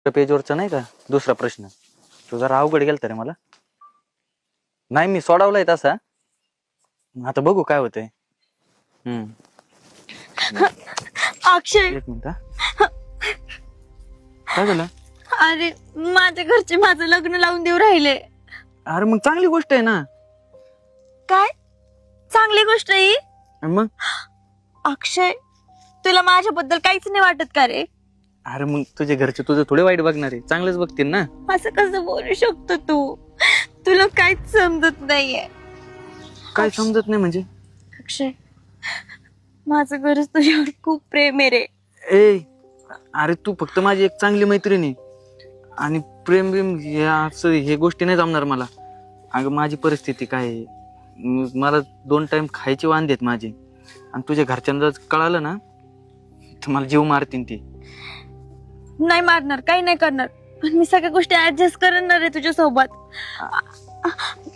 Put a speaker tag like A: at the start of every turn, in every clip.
A: पेजवरचा नाही का दुसरा प्रश्न तो जरा अवघड गेलता रे मला. नाही मी सोडवलाय तसा. आता बघू काय होतंय.
B: अक्षय,
A: एक मिनिट हा. काय झालं?
B: अरे माझ्या घरचे माझं लग्न लावून देऊ राहिले.
A: अरे मग चांगली गोष्ट आहे ना.
B: काय चांगली गोष्ट आहे ही?
A: आणि मग
B: अक्षय, तुला माझ्याबद्दल काहीच नाही वाटत का रे?
A: अरे मग तुझे घरचे तुझं थोडे वाईट बघणार आहे, चांगलेच बघतील ना.
B: असं कसं बोलू शकतो तू? तुला काहीच समजत नाहीये.
A: काय समजत नाही म्हणजे?
B: अक्षय, माझं खरंच तुझ्यावर खूप प्रेम आहे रे.
A: ए अरे तू फक्त माझी एक चांगली मैत्रीण आहे. आणि प्रेम बिम हे असं हे गोष्टी नाही जमणार मला. अगं माझी परिस्थिती काय आहे, मला 2 टाइम खायचे वांदे आहेत माझे. आणि तुझ्या घरच्यांना जर कळालं ना तर मला जीव मारतील ती.
B: नाही मारणार, काही नाही करणार, पण मी सगळ्या गोष्टी ऍडजस्ट करणार आहे तुझ्या सोबत.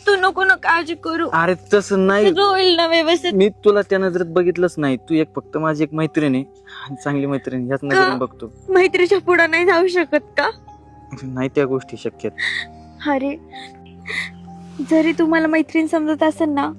B: तू नको ना काळजी करू.
A: अरे तसं नाही,
B: सगळं होईल ना व्यवस्थित.
A: मी तुला त्या नजरेत बघितलंच नाही. तू एक फक्त माझी एक मैत्रीण आहे आणि चांगली मैत्रीण ह्याच नजरेने बघतो.
B: मैत्रीच्या पुढे नाही जाऊ शकत का?
A: नाही त्या गोष्टी शक्य आहेत.
B: अरे जरी तू मला मैत्रीण समजत असेल ना,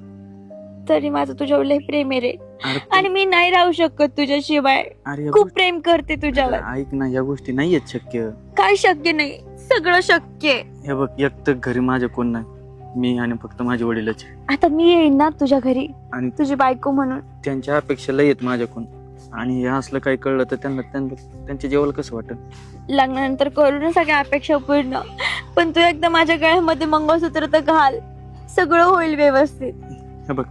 B: तरी माझं तुझ्यावर लय प्रेम आहे रे.
A: अरे
B: आणि मी नाही राहू शकत तुझ्याशिवाय.
A: अरे
B: खूप प्रेम करते तुझ्यावर.
A: ऐक ना, या गोष्टी नाहीयेत शक्य.
B: काय शक्य नाही? सगळं शक्य आहे.
A: हे बघ, एक तर घरी माझ्या कोण नाही, मी आणि फक्त माझे वडीलच.
B: आता मी येईन ना तुझ्या घरी,
A: आणि
B: तुझी बायको म्हणून.
A: त्यांच्या अपेक्षा लय आहेत माझ्याकडून. आणि हे असलं काही कळलं तर त्यांच्या जेवायला कसं वाटत.
B: लग्नानंतर करू ना सगळ्या अपेक्षा पूर्ण, पण तू एकदा माझ्या गळ्यामध्ये मंगळसूत्र तर घाल, सगळं होईल व्यवस्थित.
A: हे बघ,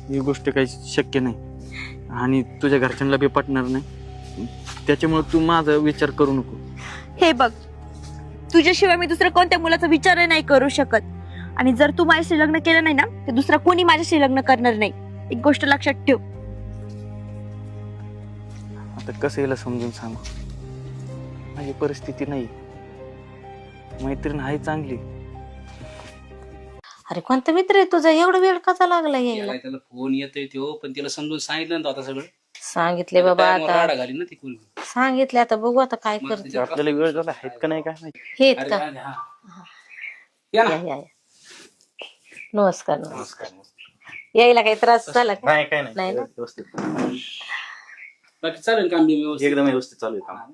A: ही गोष्ट काही शक्य नाही आणि तुझ्या घरच्यांना बी पटणार नाही. त्याच्यामुळे तू माझा विचार करू नको.
B: हे बघ, तुझ्याशिवाय मी दुसऱ्या कोणत्या मुलाचा विचार नाही करू शकत. आणि जर तू माझ्याशी लग्न केलं नाही ना, तर दुसरा कोणी माझ्याशी लग्न करणार नाही. एक गोष्ट लक्षात ठेव.
A: आता कसं याला समजून सांगू, माझी परिस्थिती नाही. मैत्रीण आहे चांगली.
C: अरे कोणता मित्र आहे तुझा? एवढा वेळ कसा लागला यायला?
D: त्याला फोन येतोय तो, पण तिला समजून सांगितलं ना आता सगळं.
C: सांगितले बाबा, आता
D: राडा घाली ना ती पूर्वी.
C: सांगितले, आता बघू आता काय करते.
A: आपल्याला वेळ झाला आहेत का नाही काय माहिती.
C: हे
D: अरे
C: का?
D: हा. या ना.
C: या. नमस्कार. नमस्कार. यायला काही त्रास झाला का?
A: नाही काय
C: नाही ना?
A: व्यवस्थित,
D: बाकी चालेल काम बी व्यवस्थित.
A: एकदम व्यवस्थित चालू आहे काम.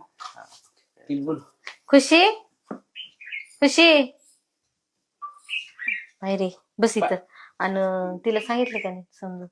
D: तिला बोल.
C: खुशी, खुशी बाहेर ये, बस इथं. आणि तिला सांगितलं का नाही समजून?